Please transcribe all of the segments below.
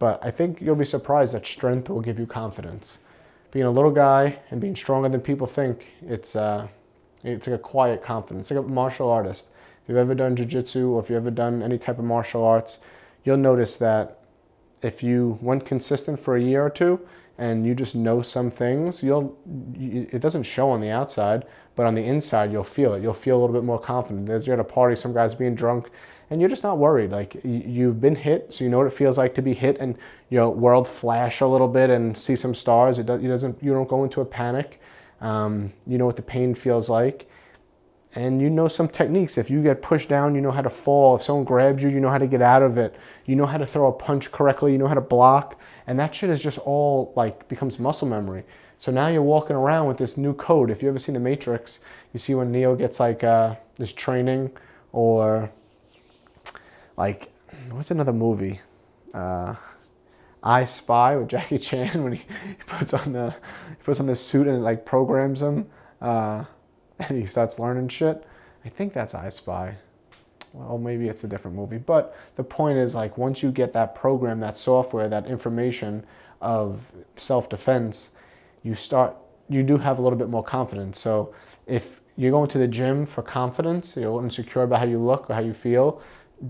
But I think you'll be surprised that strength will give you confidence. Being a little guy and being stronger than people think, it's like a quiet confidence. It's like a martial artist. If you've ever done jiu-jitsu or if you've ever done any type of martial arts, you'll notice that if you went consistent for a year or two and you just know some things, it doesn't show on the outside, but on the inside you'll feel it. You'll feel a little bit more confident. As you're at a party, some guy's being drunk, and you're just not worried. Like you've been hit, so you know what it feels like to be hit, and your world flash a little bit and see some stars. You don't go into a panic. You know what the pain feels like. And you know some techniques. If you get pushed down, you know how to fall. If someone grabs you, you know how to get out of it. You know how to throw a punch correctly. You know how to block. And that shit is just all like becomes muscle memory. So now you're walking around with this new code. If you ever seen The Matrix, you see when Neo gets like this training, or like, what's another movie? I Spy with Jackie Chan, when he puts on the suit and it like programs him. And he starts learning shit. I think that's I Spy. Well, maybe it's a different movie. But the point is, like, once you get that program, that software, that information of self-defense, you do have a little bit more confidence. So if you're going to the gym for confidence, you're insecure about how you look or how you feel,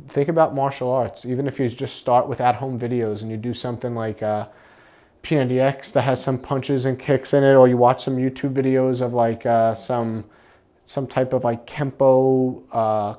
think about martial arts. Even if you just start with at-home videos and you do something like P90X that has some punches and kicks in it, or you watch some YouTube videos of like some type of like Kempo,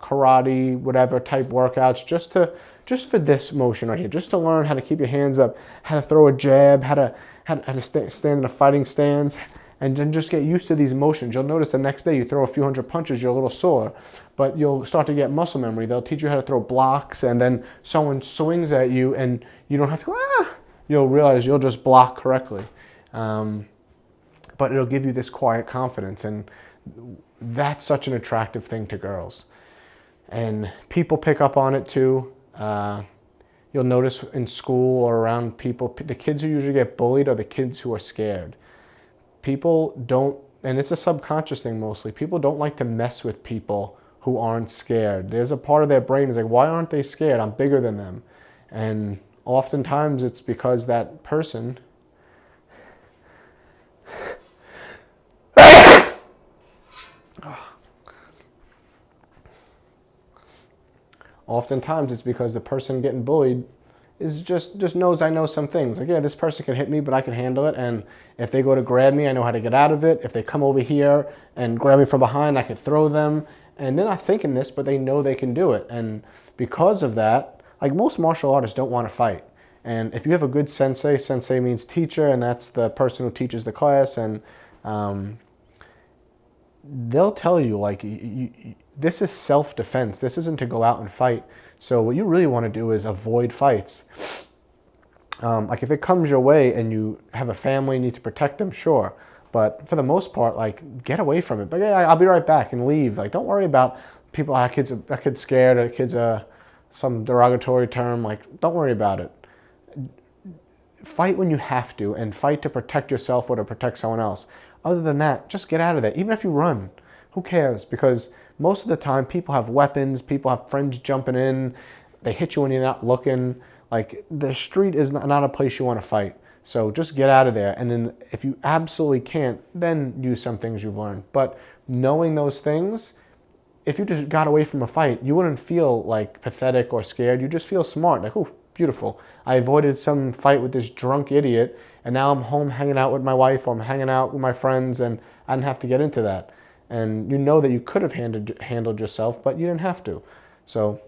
karate, whatever type workouts, just for this motion right here, just to learn how to keep your hands up, how to throw a jab, how to stand in a fighting stance, and then just get used to these motions. You'll notice the next day you throw a few hundred punches, you're a little sore, but you'll start to get muscle memory. They'll teach you how to throw blocks, and then someone swings at you and you don't have to go, you'll realize you'll just block correctly. But it'll give you this quiet confidence, and that's such an attractive thing to girls. And people pick up on it too. You'll notice in school or around people, the kids who usually get bullied are the kids who are scared. People don't, and it's a subconscious thing mostly, people don't like to mess with people who aren't scared. There's a part of their brain is like, why aren't they scared? I'm bigger than them. And oftentimes it's because that person oftentimes it's because the person getting bullied is just knows I know some things. Like, yeah, this person can hit me, but I can handle it. And if they go to grab me, I know how to get out of it. If they come over here and grab me from behind, I can throw them. And they're not thinking this, but they know they can do it. And because of that, like, most martial artists don't want to fight. And if you have a good sensei, sensei means teacher, and that's the person who teaches the class, and they'll tell you, like, this is self-defense. This isn't to go out and fight. So what you really want to do is avoid fights. Like, if it comes your way and you have a family, you need to protect them, sure. But for the most part, like, get away from it. But yeah, I'll be right back, and leave. Like, don't worry about people, that kid's scared, or that kid's some derogatory term. Like, don't worry about it. Fight when you have to, and fight to protect yourself or to protect someone else. Other than that, just get out of there. Even if you run, who cares? Because most of the time, people have weapons, people have friends jumping in, they hit you when you're not looking. Like, the street is not a place you want to fight. So just get out of there. And then if you absolutely can't, then use some things you've learned. But knowing those things, if you just got away from a fight, you wouldn't feel like pathetic or scared. You just feel smart. Like, oh, beautiful. I avoided some fight with this drunk idiot, and now I'm home hanging out with my wife, or I'm hanging out with my friends, and I didn't have to get into that. And you know that you could have handled yourself, but you didn't have to. So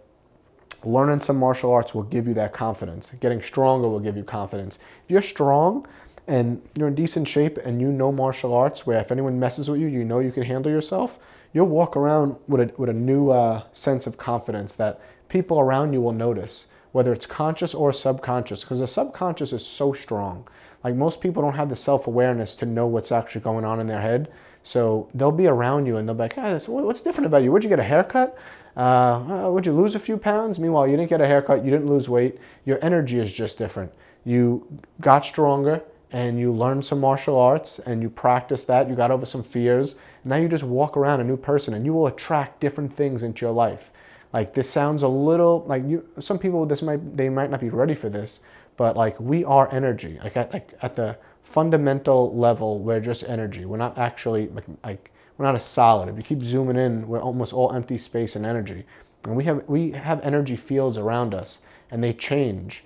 learning some martial arts will give you that confidence. Getting stronger will give you confidence. If you're strong and you're in decent shape and you know martial arts, where if anyone messes with you, you know you can handle yourself, you'll walk around with a new sense of confidence that people around you will notice, whether it's conscious or subconscious, because the subconscious is so strong. Like, most people don't have the self-awareness to know what's actually going on in their head. So they'll be around you and they'll be like, hey, what's different about you? Where'd you get a haircut? Would you lose a few pounds? Meanwhile, you didn't get a haircut, you didn't lose weight. Your energy is just different. You got stronger and you learned some martial arts and you practiced that. You got over some fears. Now you just walk around a new person, and you will attract different things into your life. Like, this sounds a little like some people, they might not be ready for this, but like we are energy. At the fundamental level, we're just energy. We're not actually like we're not a solid. If you keep zooming in, we're almost all empty space and energy. And we have energy fields around us, and they change.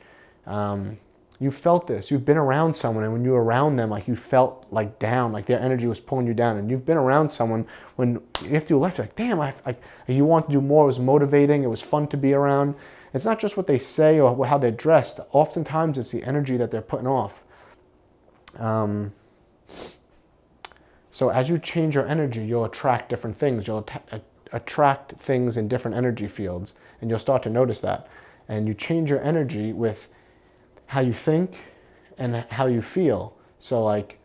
You felt this. You've been around someone, and when you were around them, like you felt like down, like their energy was pulling you down. And you've been around someone when after you left, you're like, damn, you want to do more. It was motivating. It was fun to be around. It's not just what they say or how they're dressed. Oftentimes, it's the energy that they're putting off. So as you change your energy, you'll attract different things. You'll attract things in different energy fields, and you'll start to notice that. And you change your energy with how you think and how you feel. So like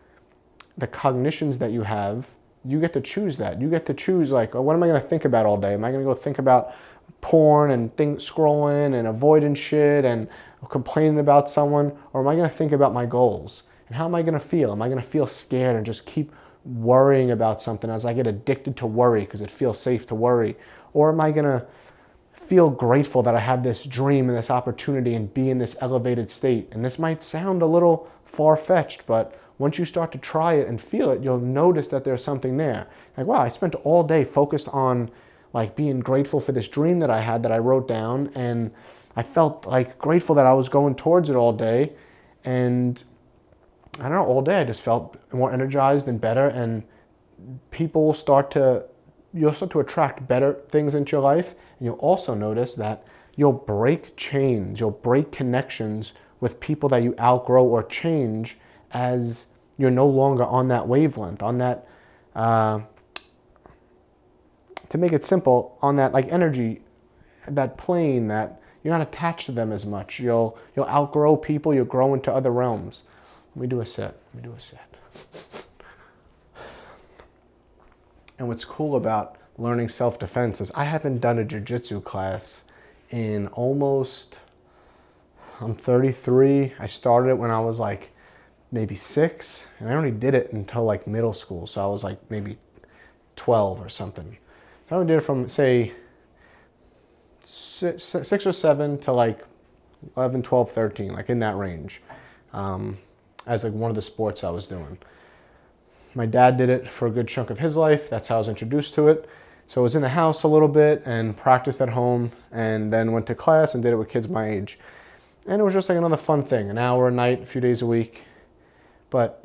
the cognitions that you have, you get to choose that. You get to choose like, oh, what am I going to think about all day? Am I going to go think about porn and scrolling and avoiding shit and complaining about someone? Or am I going to think about my goals? And how am I going to feel? Am I going to feel scared and just keep worrying about something as I get addicted to worry because it feels safe to worry? Or am I going to feel grateful that I have this dream and this opportunity and be in this elevated state? And this might sound a little far-fetched, but once you start to try it and feel it, you'll notice that there's something there. Like, wow, I spent all day focused on like being grateful for this dream that I had that I wrote down, and I felt like grateful that I was going towards it all day. And I don't know, all day I just felt more energized and better, and you'll start to attract better things into your life. And you'll also notice that you'll break chains, you'll break connections with people that you outgrow or change as you're no longer on that wavelength, on that, to make it simple, on that like energy, that plane that you're not attached to them as much. You'll outgrow people, you'll grow into other realms. Let me do a set. And what's cool about learning self-defense is I haven't done a jiu-jitsu class in I'm 33. I started it when I was like maybe 6, and I only did it until like middle school. So I was like maybe 12 or something. So I only did it from say 6 or 7 to like 11, 12, 13, like in that range, as like one of the sports I was doing. My dad did it for a good chunk of his life. That's how I was introduced to it. So I was in the house a little bit and practiced at home, and then went to class and did it with kids my age. And it was just like another fun thing, an hour a night, a few days a week. But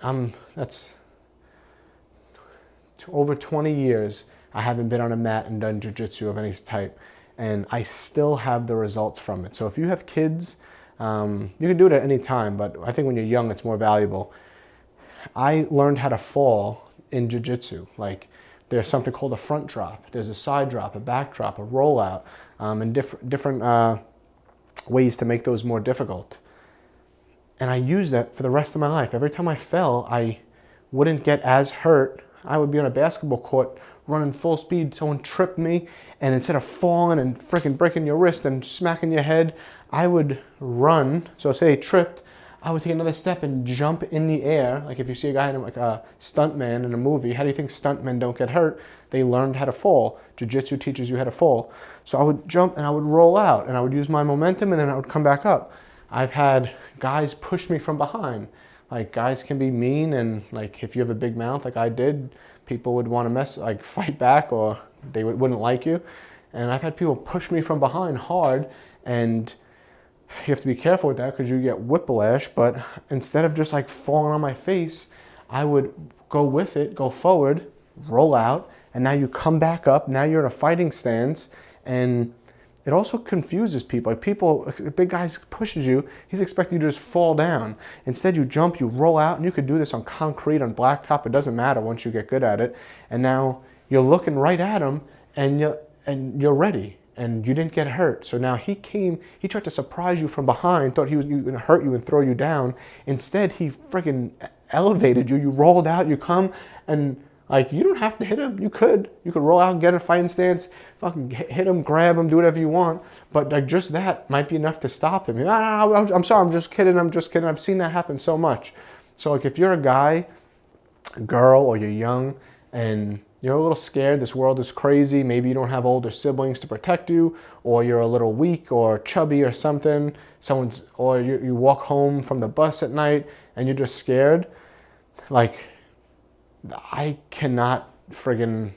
that's over 20 years I haven't been on a mat and done jiu-jitsu of any type, and I still have the results from it. So if you have kids, you can do it at any time, but I think when you're young it's more valuable. I learned how to fall in jiu-jitsu. Like there's something called a front drop, there's a side drop, a back drop, a rollout, and different ways to make those more difficult. And I used that for the rest of my life. Every time I fell, I wouldn't get as hurt. I would be on a basketball court running full speed, someone tripped me, and instead of falling and freaking breaking your wrist and smacking your head, I would run. So say he tripped, I would take another step and jump in the air. Like if you see a guy in like a stuntman in a movie, how do you think stuntmen don't get hurt? They learned how to fall. Jiu-jitsu teaches you how to fall. So I would jump and I would roll out, and I would use my momentum, and then I would come back up. I've had guys push me from behind. Like guys can be mean, and like if you have a big mouth like I did, people would want to fight back, or they wouldn't like you. And I've had people push me from behind hard, and you have to be careful with that because you get whiplash. But instead of just like falling on my face, I would go with it, go forward, roll out, and now you come back up. Now you're in a fighting stance, and it also confuses people. Like people, a big guy pushes you, he's expecting you to just fall down. Instead you jump, you roll out, and you could do this on concrete, on blacktop, it doesn't matter once you get good at it. And now you're looking right at him, and you're ready, and you didn't get hurt. So now he tried to surprise you from behind, thought he was going to hurt you and throw you down. Instead, he freaking elevated you. You rolled out, you come, and like you don't have to hit him. You could roll out and get a fighting stance, fucking hit him, grab him, do whatever you want. But like just that might be enough to stop him. I'm sorry, I'm just kidding. I've seen that happen so much. So like if you're a guy, girl, or you're young, and you're a little scared, this world is crazy, maybe you don't have older siblings to protect you, or you're a little weak or chubby or something, or you walk home from the bus at night and you're just scared, like, I cannot friggin'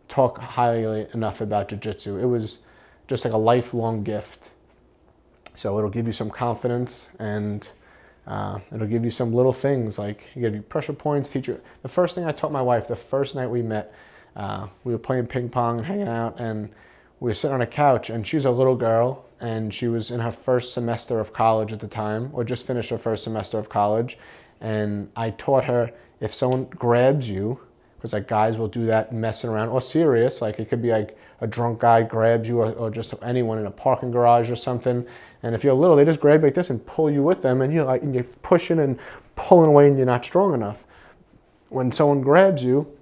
talk highly enough about jiu-jitsu. It was just like a lifelong gift. So it'll give you some confidence, and it'll give you some little things, like you give you pressure points, teach you. The first thing I taught my wife, the first night we met, we were playing ping pong and hanging out, and we were sitting on a couch, and she was a little girl, and she was in her first semester of college at the time, or just finished her first semester of college. And I taught her, if someone grabs you, because like guys will do that messing around, or serious, like it could be like a drunk guy grabs you, or just anyone in a parking garage or something. And if you're little, they just grab you like this and pull you with them, and you're pushing and pulling away, and you're not strong enough. When someone grabs you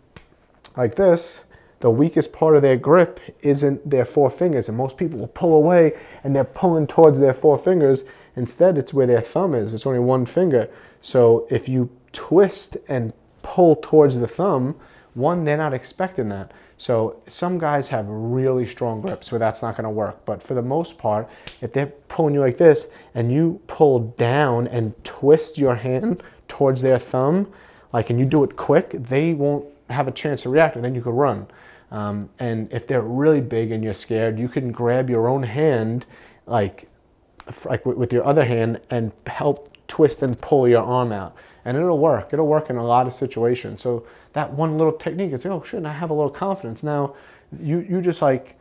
like this, the weakest part of their grip isn't their four fingers, and most people will pull away and they're pulling towards their four fingers. Instead, it's where their thumb is. It's only one finger. So if you twist and pull towards the thumb, one, they're not expecting that. So some guys have really strong grips where that's not going to work. But for the most part, if they're pulling you like this and you pull down and twist your hand towards their thumb, like, and you do it quick, they won't have a chance to react, and then you could run. And if they're really big and you're scared, you can grab your own hand, like with your other hand, and help twist and pull your arm out. And it'll work. It'll work in a lot of situations. So that one little technique, it's like, oh shit, I have a little confidence. Now you just like,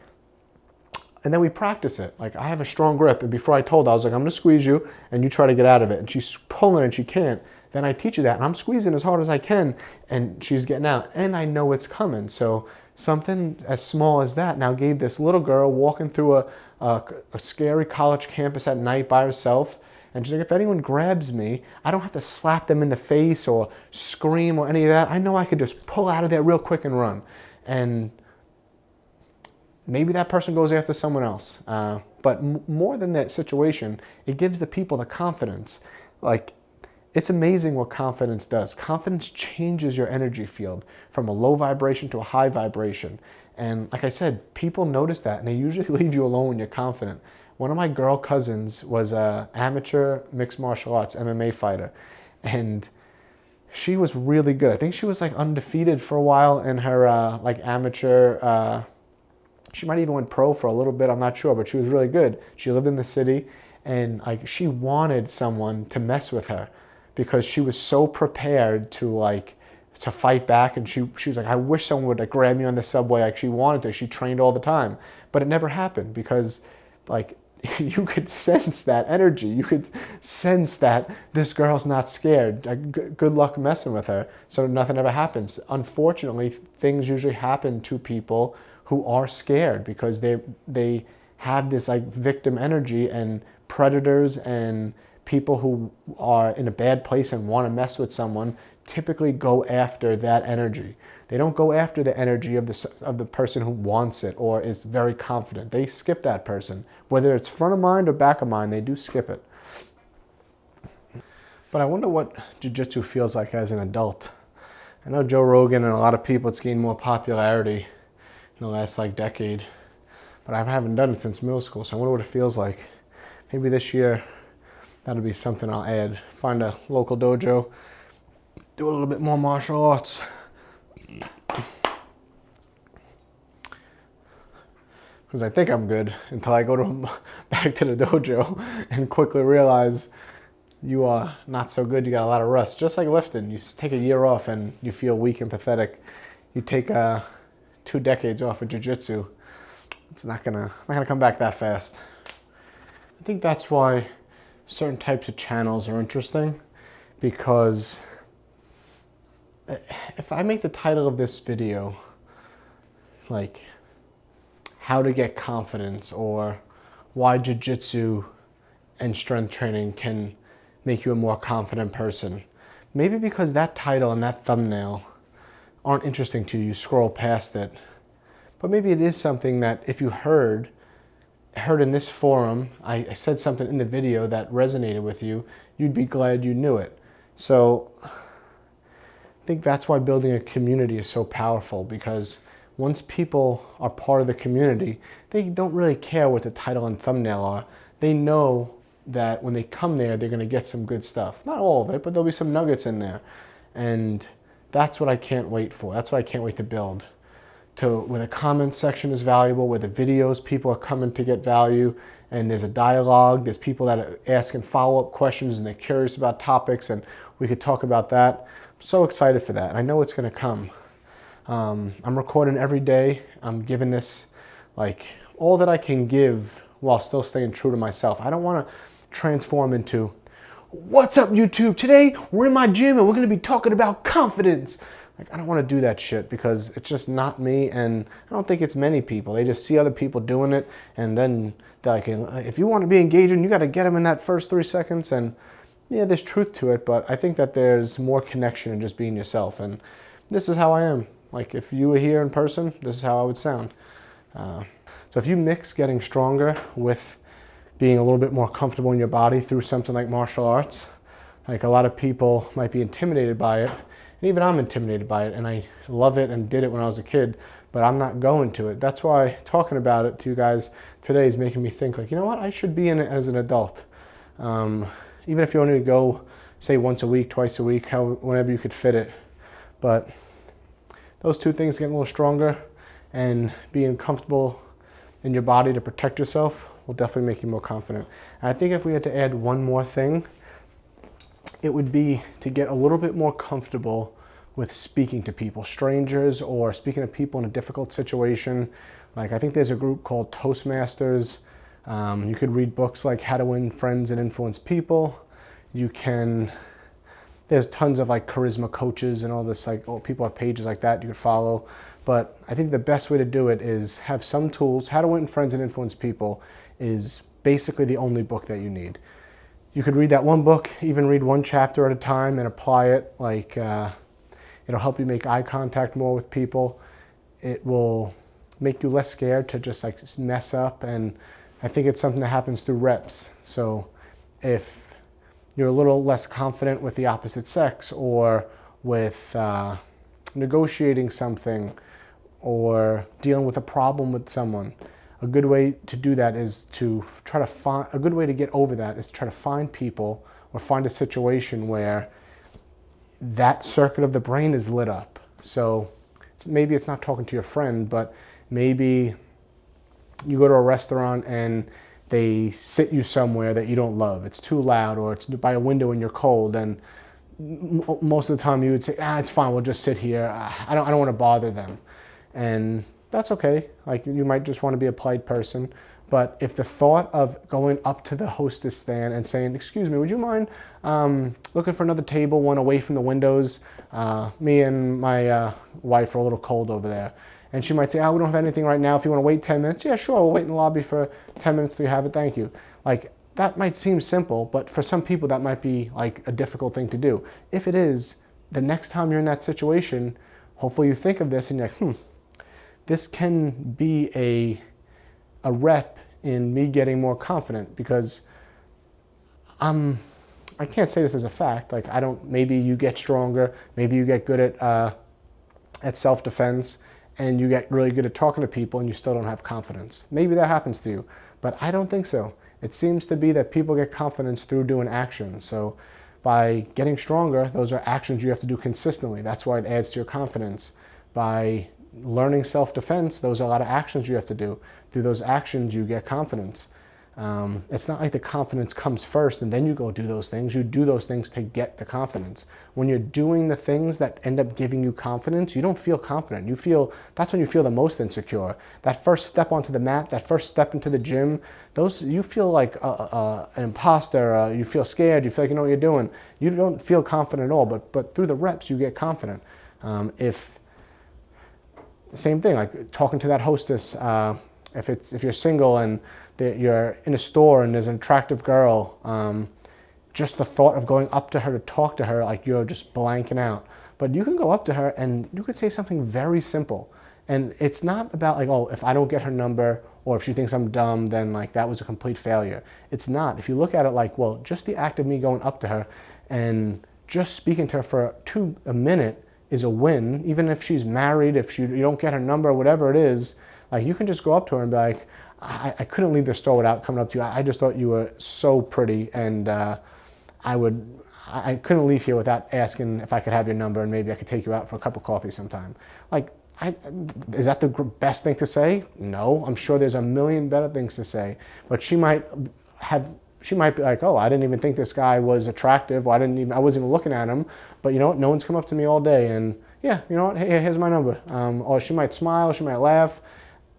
and then we practice it. Like, I have a strong grip, and before I told her, I was like, I'm gonna squeeze you and you try to get out of it. And she's pulling and she can't. Then I teach you that, and I'm squeezing as hard as I can, and she's getting out, and I know it's coming. So something as small as that now gave this little girl walking through a scary college campus at night by herself, and she's like, if anyone grabs me, I don't have to slap them in the face or scream or any of that. I know I could just pull out of there real quick and run. And maybe that person goes after someone else. But more than that situation, it gives the people the confidence. Like, it's amazing what confidence does. Confidence changes your energy field from a low vibration to a high vibration. And like I said, people notice that, and they usually leave you alone when you're confident. One of my girl cousins was an amateur mixed martial arts MMA fighter, and she was really good. I think she was like undefeated for a while in her like amateur. She might even went pro for a little bit, I'm not sure, but she was really good. She lived in the city, and like she wanted someone to mess with her because she was so prepared to fight back. And she was like, I wish someone would like grab me on the subway. Like, she wanted to. She trained all the time, but it never happened because like you could sense that energy. You could sense that this girl's not scared. Like, good luck messing with her. So nothing ever happens. Unfortunately, things usually happen to people who are scared because they have this like victim energy, and predators and people who are in a bad place and want to mess with someone typically go after that energy. They don't go after the energy of the person who wants it or is very confident. They skip that person. Whether it's front of mind or back of mind, they do skip it. But I wonder what jiu-jitsu feels like as an adult. I know Joe Rogan and a lot of people, it's gained more popularity in the last like decade, but I haven't done it since middle school, so I wonder what it feels like. Maybe this year, that'll be something I'll add. Find a local dojo, do a little bit more martial arts. Because I think I'm good until I go back to the dojo and quickly realize you are not so good. You got a lot of rust. Just like lifting, you take a year off and you feel weak and pathetic. You take 2 decades off of jiu-jitsu, it's not gonna come back that fast. I think that's why certain types of channels are interesting, because if I make the title of this video like how to get confidence, or why jiu-jitsu and strength training can make you a more confident person, maybe because that title and that thumbnail aren't interesting to you, you scroll past it. But maybe it is something that if you heard in this forum, I said something in the video that resonated with you, you'd be glad you knew it. So I think that's why building a community is so powerful, because once people are part of the community, they don't really care what the title and thumbnail are. They know that when they come there, they're going to get some good stuff. Not all of it, but there'll be some nuggets in there. And that's what I can't wait for. That's what I can't wait to build. Where the comment section is valuable, where the videos, people are coming to get value, and there's a dialogue, there's people that are asking follow-up questions and they're curious about topics, and we could talk about that. I'm so excited for that. I know it's going to come. I'm recording every day. I'm giving this like all that I can give while still staying true to myself. I don't want to transform into, what's up YouTube? Today we're in my gym and we're going to be talking about confidence. Like, I don't want to do that shit because it's just not me, and I don't think it's many people. They just see other people doing it, and then they're like, if you want to be engaging, you got to get them in that first 3 seconds. And yeah, there's truth to it, but I think that there's more connection in just being yourself, and this is how I am. Like, if you were here in person, this is how I would sound. So if you mix getting stronger with being a little bit more comfortable in your body through something like martial arts, like a lot of people might be intimidated by it. And even I'm intimidated by it, and I love it and did it when I was a kid, but I'm not going to it. That's why talking about it to you guys today is making me think, like, you know what, I should be in it as an adult. Even if you only go, say, once a week, twice a week, whenever you could fit it. But those two things, getting a little stronger and being comfortable in your body to protect yourself, will definitely make you more confident. And I think if we had to add one more thing, it would be to get a little bit more comfortable with speaking to people, strangers, or speaking to people in a difficult situation. Like, I think there's a group called Toastmasters. You could read books like How to Win Friends and Influence People. There's tons of like charisma coaches and all this, like, people have pages like that you could follow. But I think the best way to do it is have some tools. How to Win Friends and Influence People is basically the only book that you need. You could read that one book, even read one chapter at a time and apply it. Like, it'll help you make eye contact more with people. It will make you less scared to just like mess up. And I think it's something that happens through reps. So if you're a little less confident with the opposite sex, or with negotiating something, or dealing with a problem with someone, a good way to do that is to try to find, a good way to get over that is to try to find people or find a situation where that circuit of the brain is lit up. So maybe it's not talking to your friend, but maybe you go to a restaurant and they sit you somewhere that you don't love. It's too loud, or it's by a window and you're cold, and most of the time you would say, it's fine, we'll just sit here. I don't want to bother them. And that's okay. Like, you might just want to be a polite person. But if the thought of going up to the hostess stand and saying, excuse me, would you mind looking for another table, one away from the windows? Me and my wife are a little cold over there. And she might say, we don't have anything right now. If you want to wait 10 minutes, yeah, sure, we'll wait in the lobby for 10 minutes till you have it, thank you. Like, that might seem simple, but for some people that might be like a difficult thing to do. If it is, the next time you're in that situation, hopefully you think of this and you're like, this can be a rep in me getting more confident, because I can't say this as a fact. Like, maybe you get stronger, maybe you get good at self-defense, and you get really good at talking to people and you still don't have confidence. Maybe that happens to you, but I don't think so. It seems to be that people get confidence through doing actions. So by getting stronger, those are actions you have to do consistently. That's why it adds to your confidence. By learning self-defense, those are a lot of actions you have to do. Through those actions, you get confidence. It's not like the confidence comes first and then you go do those things. You do those things to get the confidence. When you're doing the things that end up giving you confidence, you don't feel confident. That's when you feel the most insecure. That first step onto the mat, that first step into the gym, you feel like an imposter. You feel scared. You feel like you know what you're doing. You don't feel confident at all. But through the reps, you get confident. Same thing, like talking to that hostess. If you're single and you're in a store and there's an attractive girl, just the thought of going up to her to talk to her, like, you're just blanking out. But you can go up to her and you could say something very simple. And it's not about like, if I don't get her number, or if she thinks I'm dumb, then like that was a complete failure. It's not. If you look at it like, well, just the act of me going up to her and just speaking to her for a minute is a win. Even if she's married, if you don't get her number, whatever it is, like you can just go up to her and be like, I couldn't leave the store without coming up to you. I just thought you were so pretty, and I couldn't leave here without asking if I could have your number and maybe I could take you out for a cup of coffee sometime. Like, is that the best thing to say? No, I'm sure there's a million better things to say, but she might be like, oh, I didn't even think this guy was attractive. Or I wasn't even looking at him. But you know what? No one's come up to me all day, and yeah, you know what? Hey, here's my number. Or she might smile, she might laugh,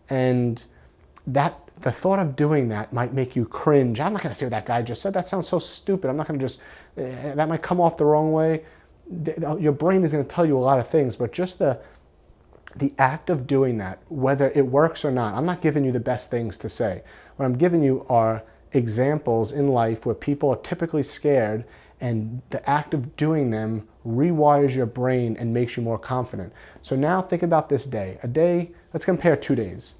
and the thought of doing that might make you cringe. I'm not going to say what that guy just said. That sounds so stupid. I'm not going to just. That might come off the wrong way. Your brain is going to tell you a lot of things, but just the act of doing that, whether it works or not, I'm not giving you the best things to say. What I'm giving you are examples in life where people are typically scared, and the act of doing them rewires your brain and makes you more confident. So now think about this day. A day, let's compare 2 days.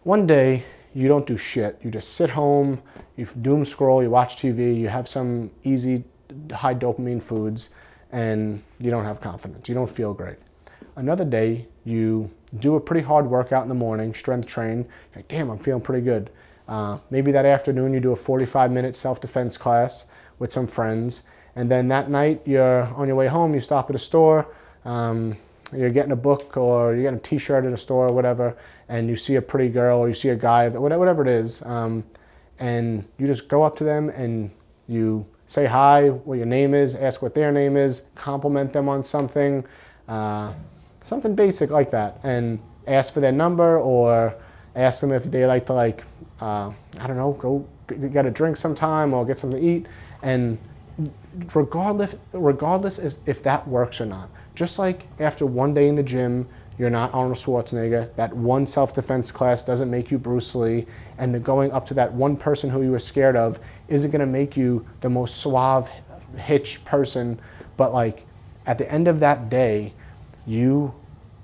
One day, you don't do shit. You just sit home, you doom scroll, you watch TV, you have some easy, high dopamine foods, and you don't have confidence. You don't feel great. Another day, you do a pretty hard workout in the morning, strength train. You're like, damn, I'm feeling pretty good. Maybe that afternoon you do a 45-minute self-defense class with some friends, and then that night you're on your way home, you stop at a store, you're getting a book or you're getting a t-shirt at a store or whatever, and you see a pretty girl or you see a guy, whatever it is, and you just go up to them and you say hi, what your name is, ask what their name is, compliment them on something, something basic like that, and ask for their number or ask them if they like to I don't know, go get a drink sometime or get something to eat, and regardless if that works or not. Just like after one day in the gym, you're not Arnold Schwarzenegger, that one self-defense class doesn't make you Bruce Lee, and the going up to that one person who you were scared of isn't going to make you the most suave, hitch person, but like at the end of that day, you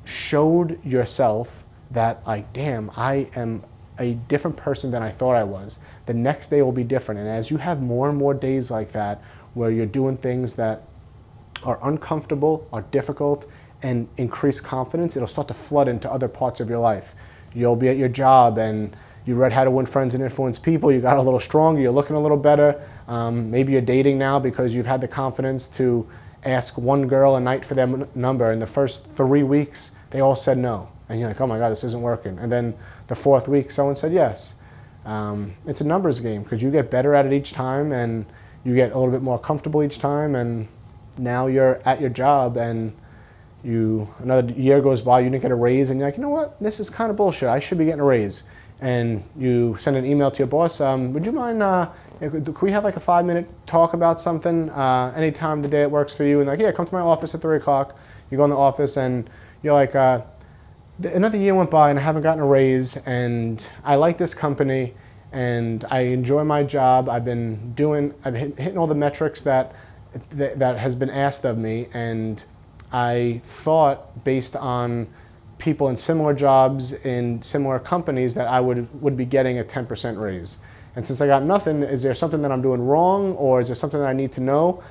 showed yourself that like, damn, I am a different person than I thought I was. The next day will be different, and as you have more and more days like that, where you're doing things that are uncomfortable, are difficult, and increase confidence, it'll start to flood into other parts of your life. You'll be at your job and you read How to Win Friends and Influence People, you got a little stronger, you're looking a little better. Maybe you're dating now because you've had the confidence to ask one girl a night for their number. In the first 3 weeks, they all said no. And you're like, oh my God, this isn't working. And then the 4th week, someone said yes. It's a numbers game because you get better at it each time, and you get a little bit more comfortable each time, and now you're at your job, and another year goes by, you didn't get a raise, and you're like, you know what, this is kind of bullshit, I should be getting a raise. And you send an email to your boss, would you mind, could we have like a 5-minute talk about something, anytime the day it works for you? And like, yeah, come to my office at 3 o'clock. You go in the office and you're like, another year went by and I haven't gotten a raise, and I like this company and I enjoy my job. I've been hitting all the metrics that has been asked of me, and I thought, based on people in similar jobs in similar companies, that I would be getting a 10% raise. And since I got nothing, is there something that I'm doing wrong, or is there something that I need to know?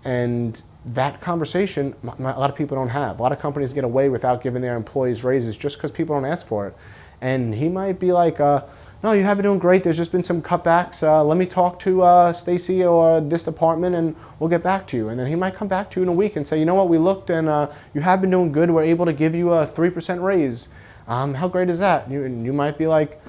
And that conversation, a lot of people don't have. A lot of companies get away without giving their employees raises just because people don't ask for it. And he might be like, no, you have been doing great. There's just been some cutbacks. Let me talk to Stacy or this department and we'll get back to you. And then he might come back to you in a week and say, you know what, we looked and you have been doing good. We're able to give you a 3% raise. How great is that? You might be like,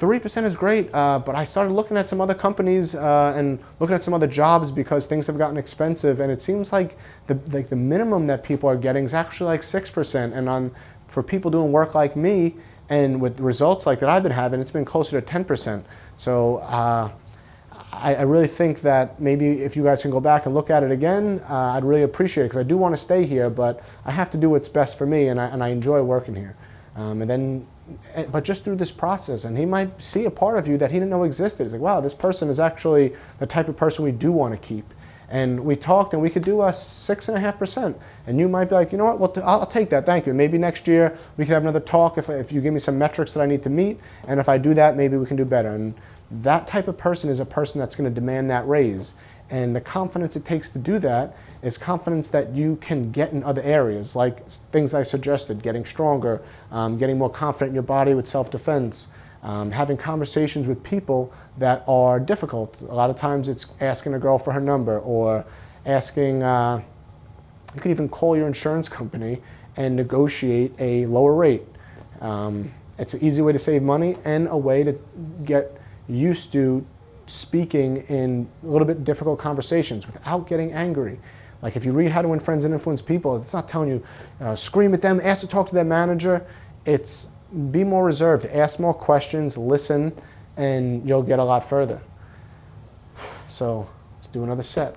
3% is great, but I started looking at some other companies and looking at some other jobs because things have gotten expensive, and it seems like the minimum that people are getting is actually like 6%. And for people doing work like me, and with results like that I've been having, it's been closer to 10%. So I really think that maybe if you guys can go back and look at it again, I'd really appreciate it, because I do want to stay here, but I have to do what's best for me, and I enjoy working here. But just through this process, and he might see a part of you that he didn't know existed. He's like, wow, this person is actually the type of person we do want to keep. And we talked, and we could do a 6.5%. And you might be like, you know what, well, I'll take that, thank you. Maybe next year we could have another talk if you give me some metrics that I need to meet. And if I do that, maybe we can do better. And that type of person is a person that's going to demand that raise. And the confidence it takes to do that is confidence that you can get in other areas, like things I suggested: getting stronger, getting more confident in your body with self-defense, having conversations with people that are difficult. A lot of times it's asking a girl for her number, or asking, you can even call your insurance company and negotiate a lower rate. It's an easy way to save money and a way to get used to speaking in a little bit difficult conversations without getting angry. Like if you read How to Win Friends and Influence People, it's not telling you scream at them, ask to talk to their manager. It's be more reserved, ask more questions, listen, and you'll get a lot further. So let's do another set.